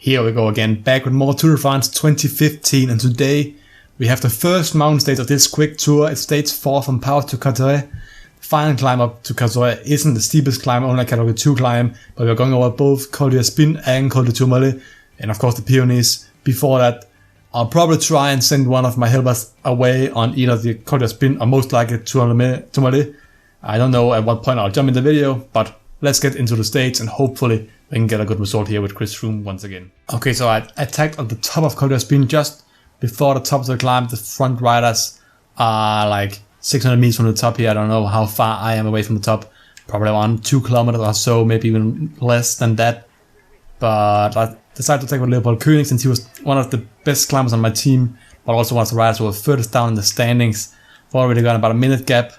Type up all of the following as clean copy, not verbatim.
Here we go again, back with more Tour de France 2015, and today we have the first mountain stage of this quick tour. It's stage 4 from Pau to Carteret. The final climb up to Carteret isn't the steepest climb, only a category 2 climb, but we're going over both Col de Aspin and Col de Tourmalet, and of course the Pyrenees. Before that, I'll probably try and send one of my helpers away on either the Col de Aspin or most likely Tourmalet. I don't know at what point I'll jump in the video, but let's get into the stage and hopefully we can get a good result here with Chris Froome once again. Okay, so I attacked on the top of Col de Aspin just before the top of the climb. The front riders are like 600 meters from the top here. I don't know how far I am away from the top. Probably around 2 kilometers or so, maybe even less than that. But I decided to take with Leopold Koenig since he was one of the best climbers on my team, but also one of the riders who were furthest down in the standings. I've already got about a minute gap.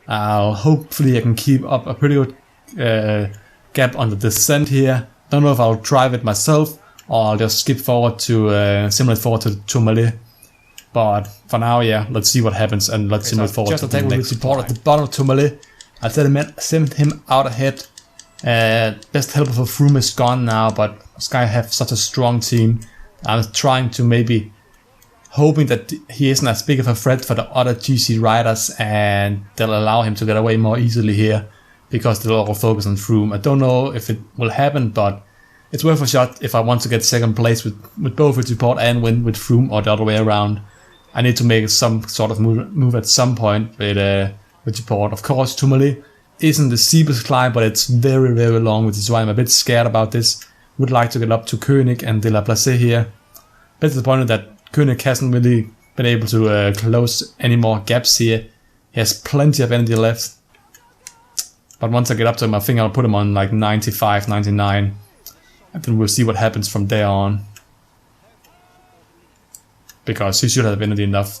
Hopefully I can keep up a pretty good gap on the descent here. Don't know if I'll drive it myself or I'll just skip forward to simulate forward to Tourmalet. But for now, yeah, let's see what happens and let's simulate forward to the next support at the bottom of Tourmalet. I sent him out ahead. Best helper for Froome is gone now, but Sky have such a strong team. I'm trying to maybe hoping that he isn't as big of a threat for the other GC riders and they'll allow him to get away more easily here because they'll all focus on Froome. I don't know if it will happen, but it's worth a shot if I want to get second place with both with support and win with Froome or the other way around. I need to make some sort of move at some point with support. Of course, Tourmalet isn't the steepest climb, but it's very, very long, which is why I'm a bit scared about this. Would like to get up to Koenig and De La Place here. Bit disappointed that Koenig hasn't really been able to close any more gaps here. He has plenty of energy left. But once I get up to him, I think I'll put him on like 95, 99. And then we'll see what happens from there on. Because he should have energy enough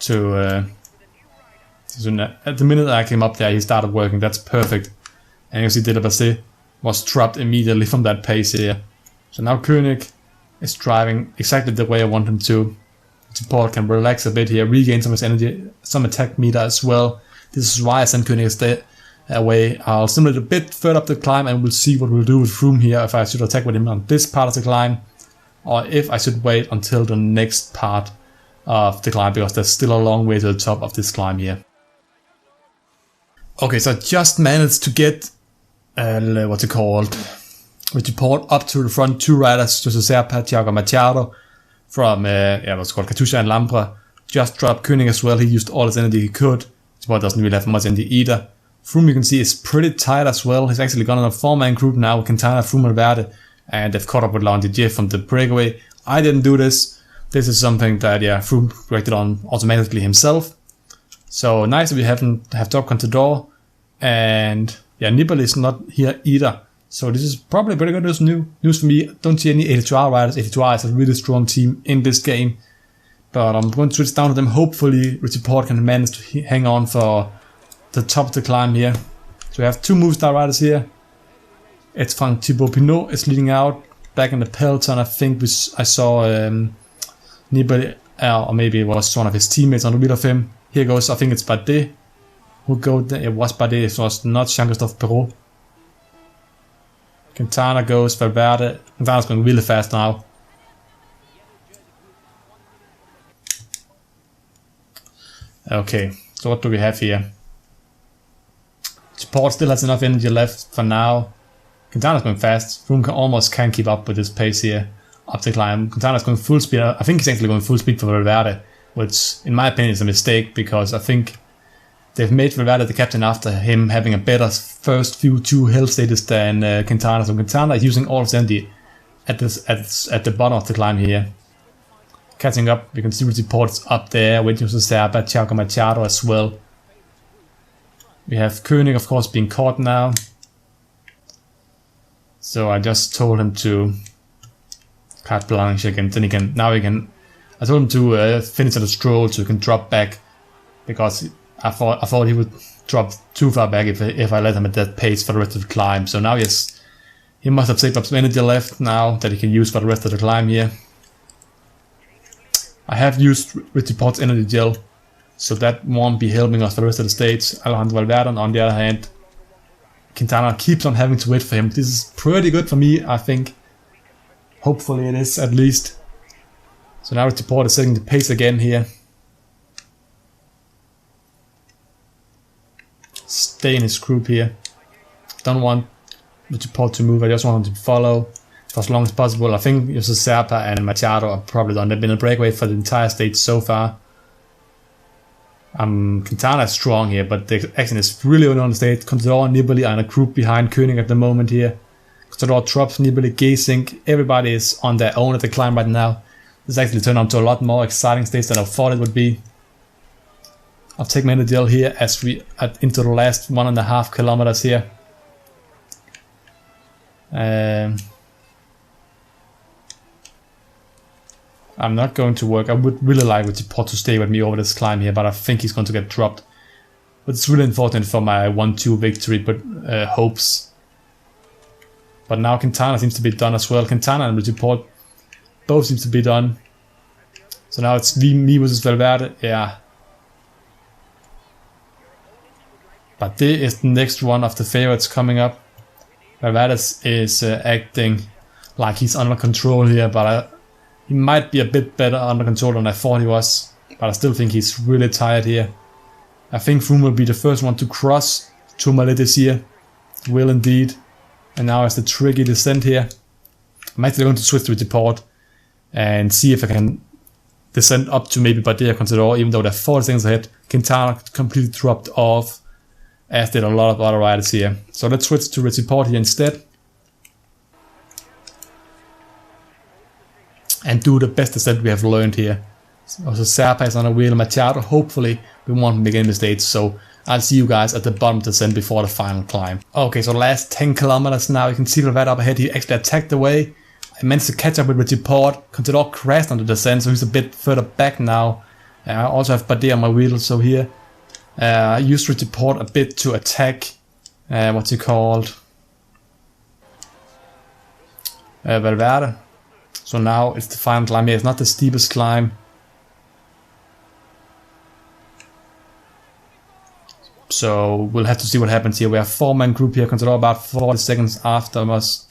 to... at the minute I came up there, he started working. That's perfect. And you see De La Place was dropped immediately from that pace here. So now Koenig is driving exactly the way I want him to. Support can relax a bit here, regain some of his energy, some attack meter as well. This is why I sent Koenig away. I'll simulate a bit further up the climb and we'll see what we'll do with Froome here, if I should attack with him on this part of the climb or if I should wait until the next part of the climb, because there's still a long way to the top of this climb here. Okay, so I just managed to get what's it called, with support up to the front 2 riders, Jose Serpa, Thiago Machado from what's it called, Katusha and Lampre. Just dropped Koenig as well. He used all his energy he could. Support doesn't really have much energy either. Froome, you can see, is pretty tight as well. He's actually gone on a 4-man group now with Quintana, Froome and Valverde, and they've caught up with Laurent Didier from the breakaway. I didn't do this. This is something that Froome corrected on automatically himself. So nice that we have Top Contador. And Nibali is not here either. So this is probably pretty good news for me. Don't see any 82R riders. 82R is a really strong team in this game. But I'm going to switch down to them. Hopefully Support can manage to hang on for the top of the climb here. So we have 2 Movistar riders here. It's from Thibaut Pinot is leading out. Back in the peloton, I think I saw Nibali, or maybe it was one of his teammates on the wheel of him. Here goes, I think it's Bardet. Who go there? It was Bardet, it was not Jean-Christophe Perrault. Quintana goes, Valverde. Quintana's going really fast now. Okay, so what do we have here? Support still has enough energy left for now. Quintana's going fast. Froome almost can't keep up with this pace here up the climb. Quintana's going full speed. I think he's actually going full speed for Valverde, which in my opinion is a mistake because I think they've made Valverde the captain after him having a better first few 2 hill stages than Quintana. So Quintana is using all of his energy at the bottom of the climb here. Catching up, you can see with supports up there, with Jose Serpa, Thiago Machado as well. We have Koenig, of course, being caught now. So I just told him to carte blanche again. Then I told him to finish at a stroll so he can drop back, because I thought he would drop too far back if I let him at that pace for the rest of the climb. So now he must have saved up some energy left now that he can use for the rest of the climb here. I have used Richie Potts energy gel, so that won't be helping us for the rest of the stage. Alejandro Valverde, on the other hand, Quintana keeps on having to wait for him. This is pretty good for me, I think. Hopefully it is, at least. So now Richie Porte is setting the pace again here. Stay in his group here. Don't want Richie Porte to move, I just want him to follow for as long as possible. I think Jose Serpa and Machado are probably done. They've been a breakaway for the entire stage so far. Quintana is strong here, but the action is really on the stage. Contador and Nibali are in a group behind Koenig at the moment here. Contador drops Nibali, Gesink. Everybody is on their own at the climb right now. This actually turned out to a lot more exciting stage than I thought it would be. I'll take my deal here as we are into the last 1.5 kilometers here. I'm not going to work. I would really like Richie Porte to stay with me over this climb here, but I think he's going to get dropped. But it's really important for my 1-2 victory, but hopes. But now Quintana seems to be done as well. Quintana and Richie Porte both seems to be done. So now it's me versus Valverde. Yeah. But this is the next one of the favorites coming up. Valverde is acting like he's under control here, but he might be a bit better under control than I thought he was. But I still think he's really tired here. I think Froome will be the first one to cross Tourmalet this year. Will indeed. And now it's the tricky descent here. I'm actually going to switch to Richie Porte and see if I can descend up to maybe Bardet or Contador, even though they're 40 seconds ahead. Quintana completely dropped off, as did a lot of other riders here. So let's switch to Richie Porte here instead. And do the best descent we have learned here. Also Serpa is on a wheel, Machado, hopefully we won't make any mistakes. So I'll see you guys at the bottom of the descent before the final climb. Okay, so the last 10 kilometers now, you can see right up ahead, he actually attacked away. I managed to catch up with Richie Porte. Contador crashed on the descent, so he's a bit further back now. I also have Bardet on my wheel, so here I used Richie Porte a bit to attack, what's he called? Valverde. So now it's the final climb here. It's not the steepest climb. So we'll have to see what happens here. We have 4-man group here. Contador about 40 seconds after us.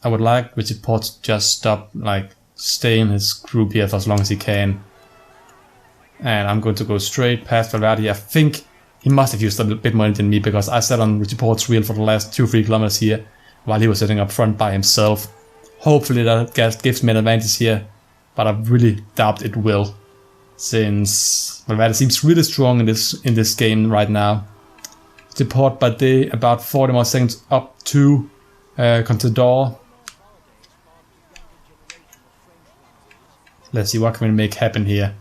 I would like Richie Porte to just stop, stay in his group here for as long as he can. And I'm going to go straight past Valverde. I think he must have used a bit more than me, because I sat on Richie Porte's wheel for the last 2-3 kilometers here while he was sitting up front by himself. Hopefully that gives me an advantage here, but I really doubt it will, since Valverde seems really strong in this game right now. Richie Porte, Bardet about 40 more seconds up to Contador. Let's see what can we make happen here.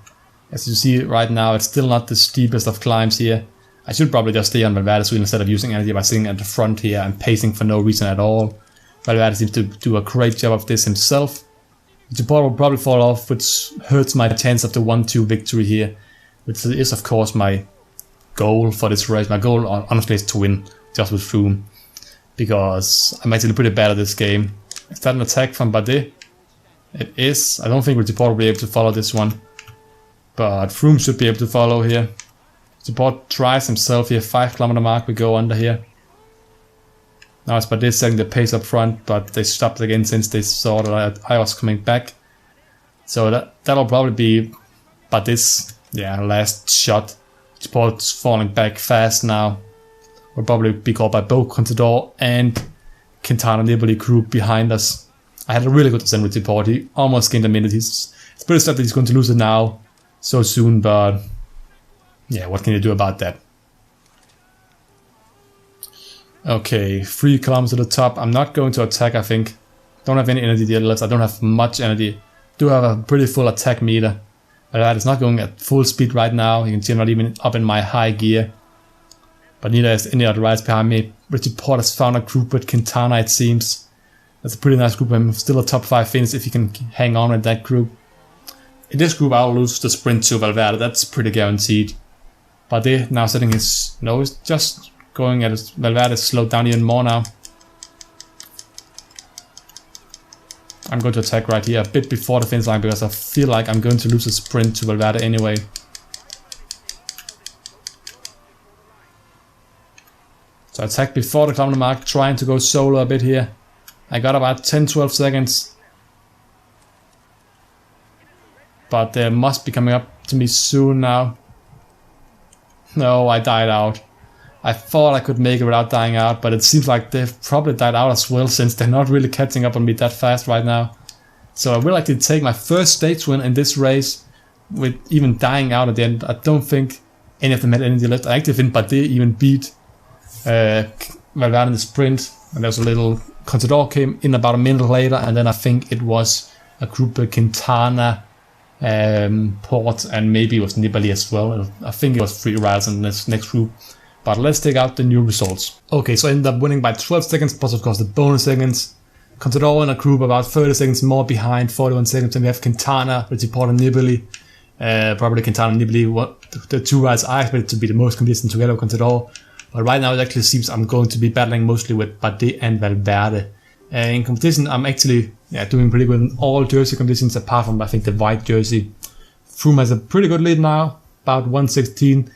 As you see right now, it's still not the steepest of climbs here. I should probably just stay on Valverde's wheel instead of using energy by sitting at the front here and pacing for no reason at all. Valverde seems to do a great job of this himself. Richie Porte will probably fall off, which hurts my chance of the 1-2 victory here, which is of course my goal for this race. My goal honestly is to win, just with Froome, because I'm actually pretty bad at this game. Is that an attack from Bardet? It is. I don't think Richie Porte will be able to follow this one, but Froome should be able to follow here. Richie Porte tries himself here, 5 kilometer mark we go under here. Now it's Bardet setting the pace up front, but they stopped again since they saw that I was coming back. So that'll probably be Bardet's last shot. Richie Porte's falling back fast now. Will probably be caught by both Contador and Quintana Nibali group behind us. I had a really good descent with Richie Porte. He almost gained a minute. It's pretty sad that he's going to lose it now so soon, but yeah, what can you do about that? Okay, 3 kilometers to the top. I'm not going to attack, I think. Don't have any energy there left. I don't have much energy. Do have a pretty full attack meter. But it's not going at full speed right now. You can see I'm not even up in my high gear. But neither is any other riders behind me. Richie Porte has found a group with Quintana, it seems. That's a pretty nice group. I'm still a top 5 finish if you can hang on with that group. In this group I'll lose the sprint to Valverde. That's pretty guaranteed. Bardet now setting his... No, he's just going at his... Valverde slowed down even more now. I'm going to attack right here a bit before the finish line, because I feel like I'm going to lose a sprint to Valverde anyway. So attack before the kilometer mark, trying to go solo a bit here. I got about 10-12 seconds. But they must be coming up to me soon now. No, I died out. I thought I could make it without dying out, but it seems like they've probably died out as well, since they're not really catching up on me that fast right now. So I will actually take my first stage win in this race, with even dying out at the end. I don't think any of them had energy left. I actually think Bardet even beat Valverde in the sprint. And there was a little Contador came in about a minute later, and then I think it was a group with Quintana, Port, and maybe it was Nibali as well. I think it was 3 riders in this next group. But let's take out the new results. Okay, so I ended up winning by 12 seconds, plus of course the bonus seconds. Contador in a group about 30 seconds more behind, 41 seconds, and we have Quintana, Richie Port and Nibali. Probably Quintana and Nibali, the 2 riders I expected to be the most consistent together with Contador. But right now it actually seems I'm going to be battling mostly with Bardet and Valverde. In competition, I'm actually doing pretty good in all jersey competitions, apart from I think the white jersey. Froome has a pretty good lead now, about 116.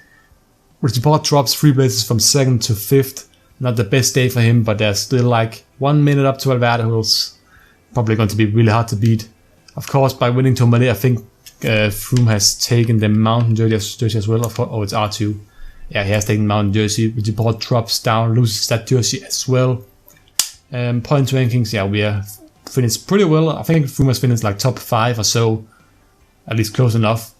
Richie Port drops 3 places from 2nd to 5th. Not the best day for him, but there's still like 1 minute up to Valverde, who's probably going to be really hard to beat. Of course, by winning Tourmalet, I think Froome has taken the mountain jersey as well. Oh, it's R2. Yeah, he has taken mountain jersey. Richie Port drops down, loses that jersey as well. Points rankings, yeah, we are finished pretty well. I think Froome has finished like top 5 or so, at least close enough.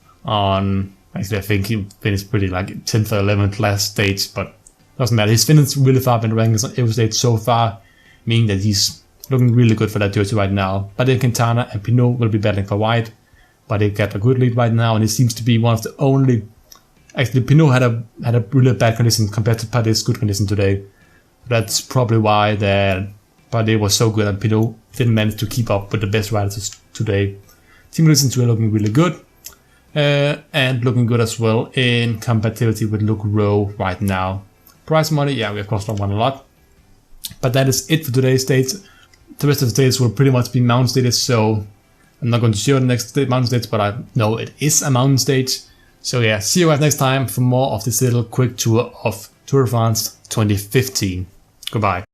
Actually, I think he finished pretty like 10th or 11th last stage, but doesn't matter. He's finished really far up in the rankings on every stage so far, meaning that he's looking really good for that jersey right now. Bardet, Quintana and Pinot will be battling for white, but they got a good lead right now, and it seems to be one of the only. Actually, Pinot had a really bad condition compared to Bardet's good condition today. That's probably why Bardet was so good and Pinot didn't manage to keep up with the best riders today. Team conditions were looking really good. And looking good as well in compatibility with Luke Rowe right now. Prize money, yeah, we of course don't won a lot. But that is it for today's states. The rest of the states will pretty much be mountain stages, so I'm not going to show the next mountain stage, but I know it is a mountain stage. So yeah, see you guys next time for more of this little quick tour of Tour de France 2015. Goodbye.